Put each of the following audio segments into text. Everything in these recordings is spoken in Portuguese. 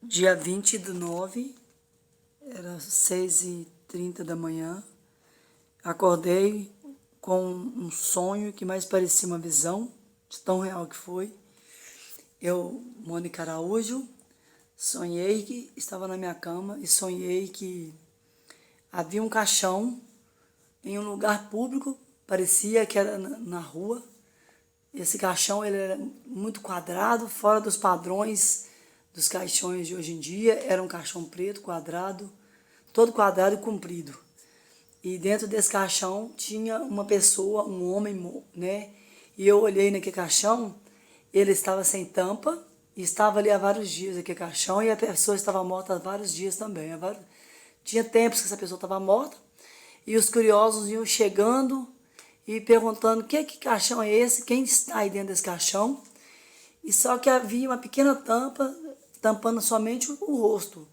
Dia 20/9, era 6h30 da manhã. Acordei com um sonho que mais parecia uma visão, de tão real que foi. Eu, Mônica Araújo, sonhei que estava na minha cama e sonhei que havia um caixão em um lugar público, parecia que era na rua. Esse caixão ele era muito quadrado, fora dos padrões dos caixões de hoje em dia. Era um caixão preto, quadrado, todo quadrado e comprido. E dentro desse caixão tinha uma pessoa, um homem, né? E eu olhei naquele caixão, ele estava sem tampa, e estava ali há vários dias aquele caixão, e a pessoa estava morta há vários dias também. Tinha tempos que essa pessoa estava morta, e os curiosos iam chegando e perguntando: que caixão é esse? Quem está aí dentro desse caixão? E só que havia uma pequena tampa, tampando somente o rosto.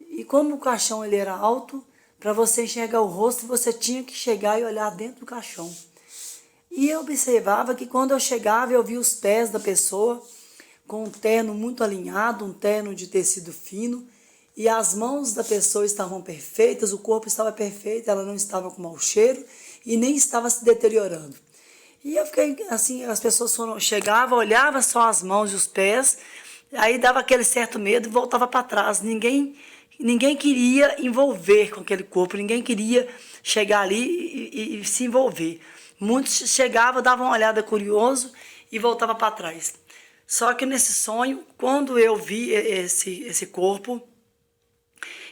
E como o caixão ele era alto, para você enxergar o rosto, você tinha que chegar e olhar dentro do caixão. E eu observava que quando eu chegava, eu via os pés da pessoa com um terno muito alinhado, um terno de tecido fino, e as mãos da pessoa estavam perfeitas, o corpo estava perfeito, ela não estava com mau cheiro e nem estava se deteriorando. E eu fiquei assim, as pessoas chegavam, olhavam só as mãos e os pés, aí dava aquele certo medo e voltava para trás. Ninguém queria envolver com aquele corpo, ninguém queria chegar ali e se envolver. Muitos chegavam, davam uma olhada curioso e voltavam para trás. Só que nesse sonho, quando eu vi esse corpo,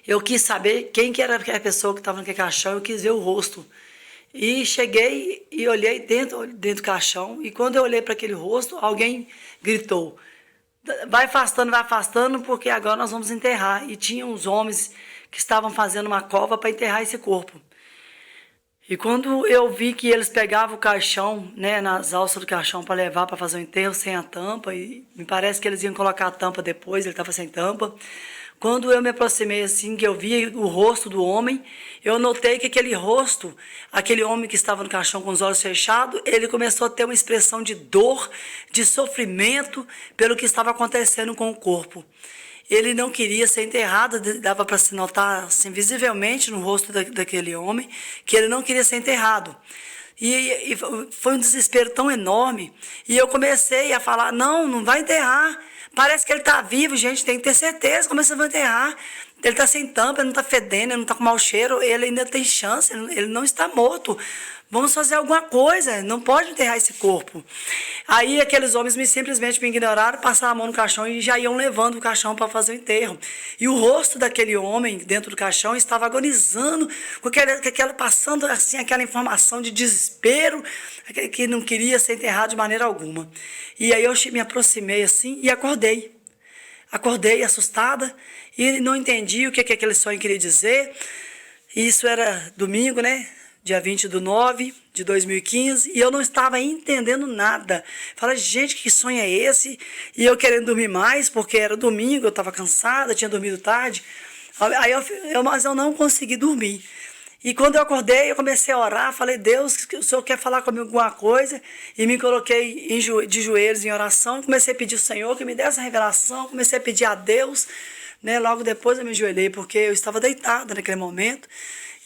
eu quis saber quem que era a pessoa que estava naquele caixão, eu quis ver o rosto. E cheguei e olhei dentro do caixão, e quando eu olhei para aquele rosto, alguém gritou: vai afastando, porque agora nós vamos enterrar. E tinha uns homens que estavam fazendo uma cova para enterrar esse corpo. E quando eu vi que eles pegavam o caixão, né, nas alças do caixão para levar para fazer o enterro sem a tampa, e me parece que eles iam colocar a tampa depois, ele estava sem tampa. Quando eu me aproximei assim, que eu vi o rosto do homem, eu notei que aquele rosto, aquele homem que estava no caixão com os olhos fechados, ele começou a ter uma expressão de dor, de sofrimento pelo que estava acontecendo com o corpo. Ele não queria ser enterrado, dava para se notar assim, visivelmente no rosto daquele homem, que ele não queria ser enterrado. E foi um desespero tão enorme, e eu comecei a falar: não vai enterrar, parece que ele está vivo, gente, tem que ter certeza, como é que você vai enterrar? Ele está sem tampa, ele não está fedendo, ele não está com mau cheiro, ele ainda tem chance, ele não está morto. Vamos fazer alguma coisa, não pode enterrar esse corpo. Aí aqueles homens simplesmente me ignoraram, passaram a mão no caixão e já iam levando o caixão para fazer o enterro. E o rosto daquele homem dentro do caixão estava agonizando, passando assim, aquela informação de desespero, que não queria ser enterrado de maneira alguma. E aí eu me aproximei assim e acordei. Acordei assustada e não entendi o que aquele sonho queria dizer. Isso era domingo, né? Dia 20/9/2015, e eu não estava entendendo nada. Falei: gente, que sonho é esse? E eu querendo dormir mais, porque era domingo, eu estava cansada, tinha dormido tarde. Aí mas eu não consegui dormir. E quando eu acordei, eu comecei a orar, falei: Deus, o Senhor quer falar comigo alguma coisa? E me coloquei de joelhos em oração, comecei a pedir ao Senhor que me desse essa revelação, comecei a pedir a Deus, né? Logo depois eu me ajoelhei, porque eu estava deitada naquele momento.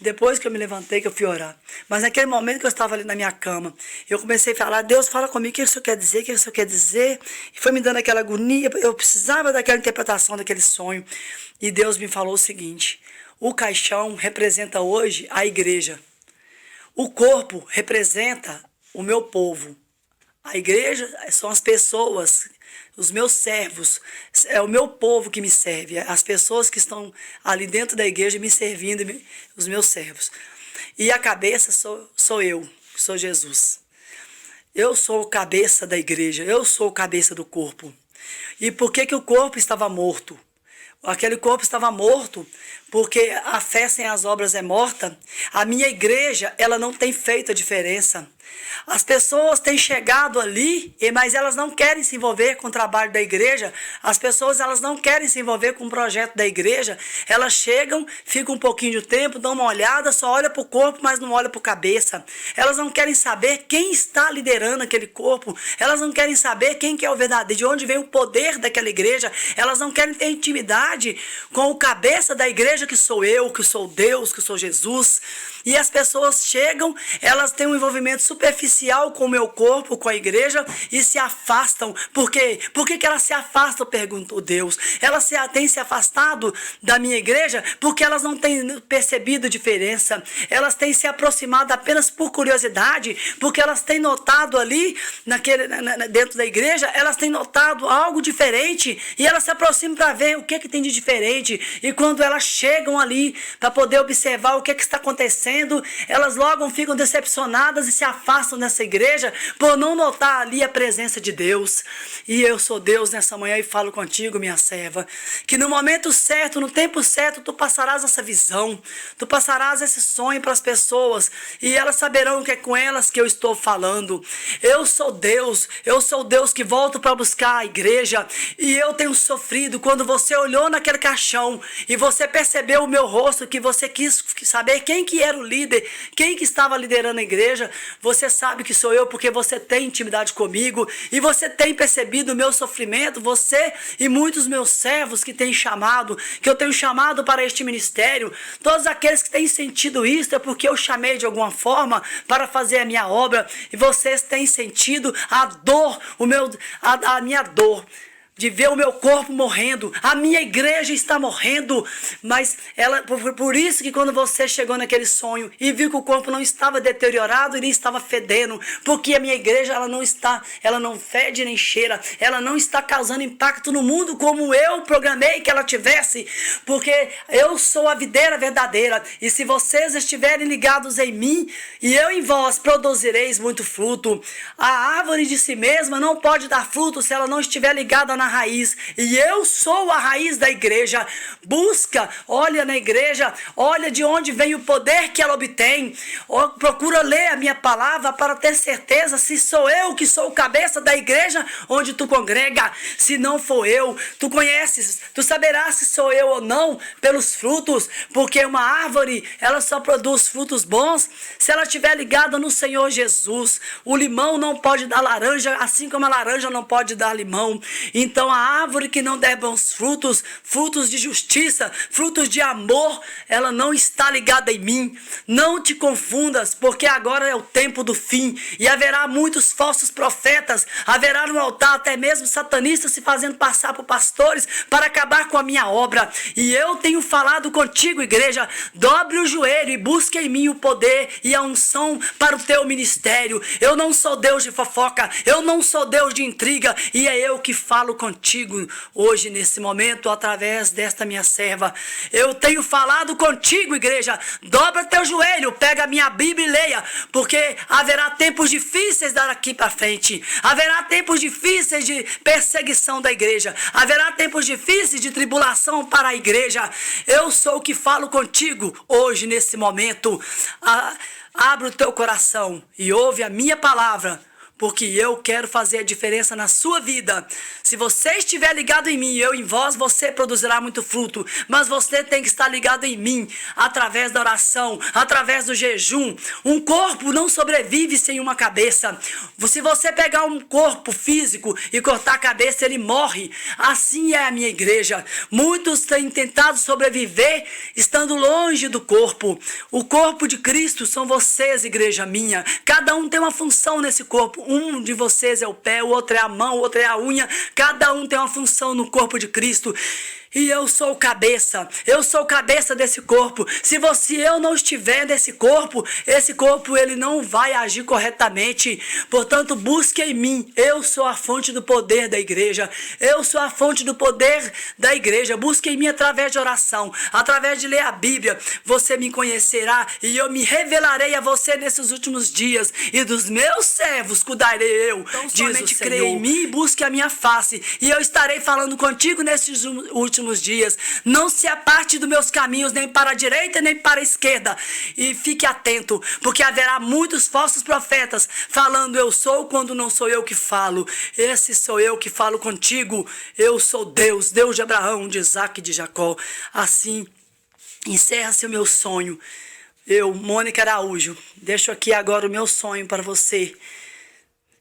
Depois que eu me levantei, que eu fui orar. Mas naquele momento que eu estava ali na minha cama, eu comecei a falar: Deus, fala comigo, o que o Senhor quer dizer, o que o Senhor quer dizer? E foi me dando aquela agonia, eu precisava daquela interpretação daquele sonho. E Deus me falou o seguinte: o caixão representa hoje a igreja. O corpo representa o meu povo. A igreja são as pessoas, os meus servos, é o meu povo que me serve, as pessoas que estão ali dentro da igreja me servindo, os meus servos. E a cabeça sou eu, sou Jesus. Eu sou a cabeça da igreja, eu sou a cabeça do corpo. E por que o corpo estava morto? Aquele corpo estava morto porque a fé sem as obras é morta. A minha igreja, ela não tem feito a diferença. As pessoas têm chegado ali, mas elas não querem se envolver com o trabalho da igreja. As pessoas, elas não querem se envolver com o projeto da igreja. Elas chegam, ficam um pouquinho de tempo, dão uma olhada, só olha para o corpo, mas não olha para a cabeça. Elas não querem saber quem está liderando aquele corpo. Elas não querem saber quem que é o verdadeiro, de onde vem o poder daquela igreja. Elas não querem ter intimidade com o cabeça da igreja, que sou eu, que sou Deus, que sou Jesus. E as pessoas chegam, elas têm um envolvimento superficial com o meu corpo, com a igreja, e se afastam. Por quê? Por que elas se afastam, perguntou Deus. Elas têm se afastado da minha igreja porque elas não têm percebido diferença. Elas têm se aproximado apenas por curiosidade, porque elas têm notado ali, dentro da igreja, elas têm notado algo diferente, e elas se aproximam para ver o que tem de diferente. E quando elas chegam ali para poder observar o que está acontecendo, elas logo ficam decepcionadas e se afastam dessa igreja por não notar ali a presença de Deus. E eu sou Deus nessa manhã e falo contigo, minha serva, que no momento certo, no tempo certo, tu passarás essa visão, tu passarás esse sonho para as pessoas, e elas saberão que é com elas que eu estou falando. Eu sou Deus que volto para buscar a igreja, e eu tenho sofrido. Quando você olhou naquele caixão e você percebeu o meu rosto, que você quis saber quem que era o líder, quem que estava liderando a igreja, você sabe que sou eu, porque você tem intimidade comigo e você tem percebido o meu sofrimento. Você e muitos meus servos que eu tenho chamado para este ministério, todos aqueles que têm sentido isso, é porque eu chamei de alguma forma para fazer a minha obra, e vocês têm sentido a dor, a minha dor de ver o meu corpo morrendo. A minha igreja está morrendo. Mas por isso que quando você chegou naquele sonho e viu que o corpo não estava deteriorado e nem estava fedendo, porque a minha igreja ela não fede nem cheira, ela não está causando impacto no mundo como eu programei que ela tivesse, porque eu sou a videira verdadeira, e se vocês estiverem ligados em mim e eu em vós, produzireis muito fruto. A árvore de si mesma não pode dar fruto se ela não estiver ligada na raiz, e eu sou a raiz da igreja. Olha na igreja, olha de onde vem o poder que ela obtém. Procura ler a minha palavra para ter certeza se sou eu que sou o cabeça da igreja onde tu congrega. Se não for eu, tu conheces, tu saberás se sou eu ou não pelos frutos, porque uma árvore, ela só produz frutos bons se ela estiver ligada no Senhor Jesus. O limão não pode dar laranja, assim como a laranja não pode dar limão. Então a árvore que não der bons frutos, frutos de justiça, frutos de amor, ela não está ligada em mim. Não te confundas, porque agora é o tempo do fim, e haverá muitos falsos profetas, haverá no altar até mesmo satanistas se fazendo passar por pastores para acabar com a minha obra. E eu tenho falado contigo, igreja, dobre o joelho e busque em mim o poder e a unção para o teu ministério. Eu não sou Deus de fofoca, eu não sou Deus de intriga, e é eu que falo contigo hoje, nesse momento, através desta minha serva. Eu tenho falado contigo, igreja. Dobra teu joelho, pega a minha Bíblia e leia, porque haverá tempos difíceis daqui para frente. Haverá tempos difíceis de perseguição da igreja. Haverá tempos difíceis de tribulação para a igreja. Eu sou o que falo contigo hoje, nesse momento. Abre o teu coração e ouve a minha palavra, porque eu quero fazer a diferença na sua vida. Se você estiver ligado em mim e eu em vós, você produzirá muito fruto. Mas você tem que estar ligado em mim, através da oração, através do jejum. Um corpo não sobrevive sem uma cabeça. Se você pegar um corpo físico e cortar a cabeça, ele morre. Assim é a minha igreja. Muitos têm tentado sobreviver estando longe do corpo. O corpo de Cristo são vocês, igreja minha. Cada um tem uma função nesse corpo. Um de vocês é o pé, o outro é a mão, o outro é a unha. Cada um tem uma função no corpo de Cristo. E eu sou o cabeça desse corpo. Se eu não estiver nesse corpo, esse corpo ele não vai agir corretamente. Portanto, busque em mim. Eu sou a fonte do poder da igreja. Eu sou a fonte do poder da igreja. Busque em mim através de oração, através de ler a Bíblia. Você me conhecerá e eu me revelarei a você nesses últimos dias. E dos meus servos cuidarei eu. Então, somente creia em mim e busque a minha face. E eu estarei falando contigo nesses últimos últimos dias. Não se aparte dos meus caminhos, nem para a direita, nem para a esquerda. E fique atento, porque haverá muitos falsos profetas falando eu sou quando não sou eu que falo. Esse sou eu que falo contigo. Eu sou Deus, Deus de Abraão, de Isaac e de Jacó. Assim, encerra-se o meu sonho. Eu, Mônica Araújo, deixo aqui agora o meu sonho para você.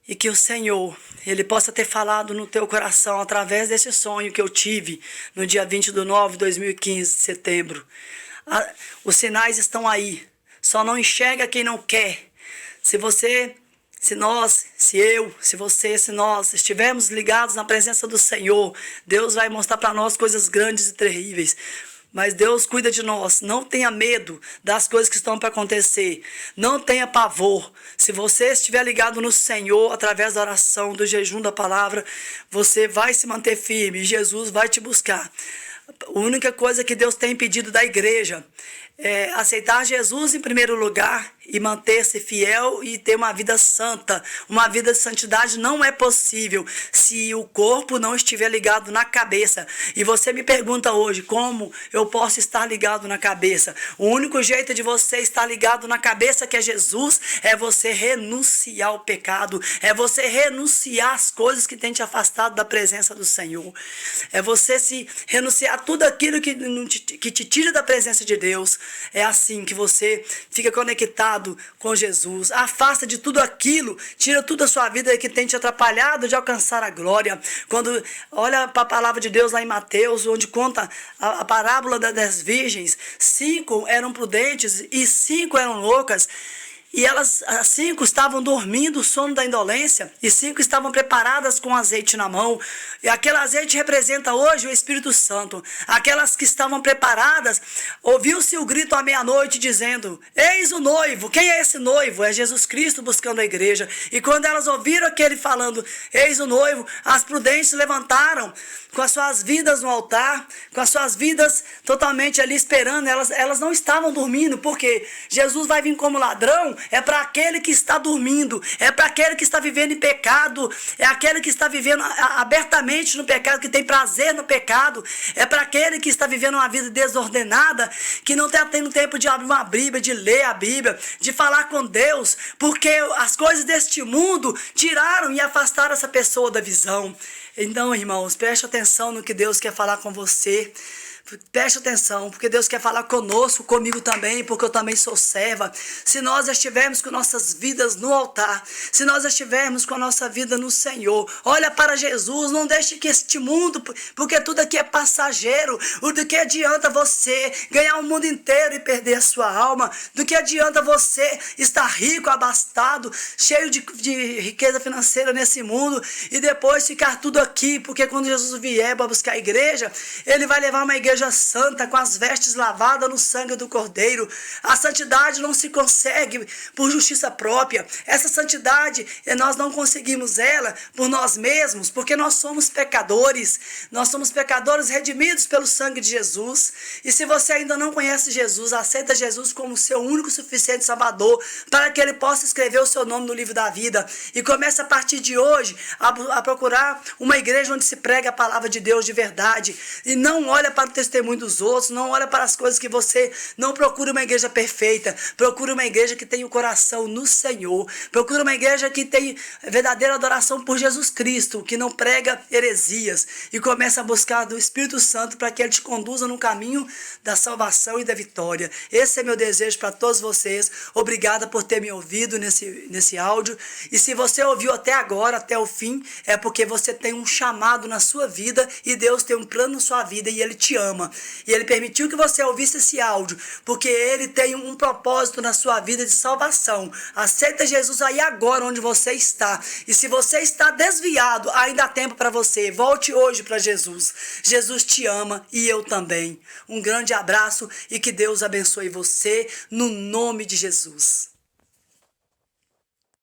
E que o Senhor, Ele possa ter falado no teu coração através desse sonho que eu tive no dia 20/9/2015, setembro. Os sinais estão aí. Só não enxerga quem não quer. Se você Se nós, se eu, se você, se nós estivermos ligados na presença do Senhor, Deus vai mostrar para nós coisas grandes e terríveis. Mas Deus cuida de nós. Não tenha medo das coisas que estão para acontecer. Não tenha pavor. Se você estiver ligado no Senhor, através da oração, do jejum, da palavra, você vai se manter firme e Jesus vai te buscar. A única coisa que Deus tem pedido da igreja é aceitar Jesus em primeiro lugar e manter-se fiel e ter uma vida santa. Uma vida de santidade não é possível se o corpo não estiver ligado na cabeça. E você me pergunta hoje, como eu posso estar ligado na cabeça? O único jeito de você estar ligado na cabeça, que é Jesus, é você renunciar ao pecado, é você renunciar às coisas que tem te afastado da presença do Senhor. É você se renunciar a tudo aquilo que te tira da presença de Deus. É assim que você fica conectado com Jesus. Afasta de tudo aquilo, tira tudo da sua vida que tem te atrapalhado de alcançar a glória. Quando olha para a palavra de Deus lá em Mateus, onde conta a parábola das virgens, 5 eram prudentes e 5 eram loucas. E elas, as 5 estavam dormindo o sono da indolência, e 5 estavam preparadas com azeite na mão. E aquele azeite representa hoje o Espírito Santo. Aquelas que estavam preparadas, ouviu-se o grito à meia-noite dizendo: eis o noivo. Quem é esse noivo? É Jesus Cristo buscando a igreja. E quando elas ouviram aquele falando, eis o noivo, as prudentes se levantaram com as suas vidas no altar, com as suas vidas totalmente ali esperando. Elas não estavam dormindo, porque Jesus vai vir como ladrão. É para aquele que está dormindo, é para aquele que está vivendo em pecado, é aquele que está vivendo abertamente no pecado, que tem prazer no pecado, é para aquele que está vivendo uma vida desordenada, que não está tendo tempo de abrir uma Bíblia, de ler a Bíblia, de falar com Deus, porque as coisas deste mundo tiraram e afastaram essa pessoa da visão. Então, irmãos, preste atenção no que Deus quer falar com você. Preste atenção, porque Deus quer falar conosco, comigo também, porque eu também sou serva. Se nós estivermos com nossas vidas no altar, se nós estivermos com a nossa vida no Senhor, olha para Jesus, não deixe que este mundo, porque tudo aqui é passageiro. Do que adianta você ganhar o mundo inteiro e perder a sua alma? Do que adianta você estar rico, abastado, cheio de riqueza financeira nesse mundo e depois ficar tudo aqui? Porque quando Jesus vier para buscar a igreja, Ele vai levar uma igreja santa, com as vestes lavadas no sangue do Cordeiro. A santidade não se consegue por justiça própria. Essa santidade, nós não conseguimos ela por nós mesmos, porque nós somos pecadores. Nós somos pecadores redimidos pelo sangue de Jesus. E se você ainda não conhece Jesus, aceita Jesus como seu único suficiente Salvador, para que Ele possa escrever o seu nome no livro da vida. E comece a partir de hoje a procurar uma igreja onde se prega a palavra de Deus de verdade. E não olha para o testemunho dos outros, não olha para as coisas que você não procura uma igreja perfeita, procura uma igreja que tem o coração no Senhor, procura uma igreja que tem verdadeira adoração por Jesus Cristo, que não prega heresias, e começa a buscar do Espírito Santo para que Ele te conduza no caminho da salvação e da vitória. Esse é meu desejo para todos vocês. Obrigada por ter me ouvido nesse áudio, e se você ouviu até agora, até o fim, é porque você tem um chamado na sua vida, e Deus tem um plano na sua vida, e Ele te ama. E Ele permitiu que você ouvisse esse áudio, porque Ele tem um propósito na sua vida de salvação. Aceita Jesus aí agora onde você está. E se você está desviado, ainda há tempo para você. Volte hoje para Jesus. Jesus te ama e eu também. Um grande abraço e que Deus abençoe você no nome de Jesus.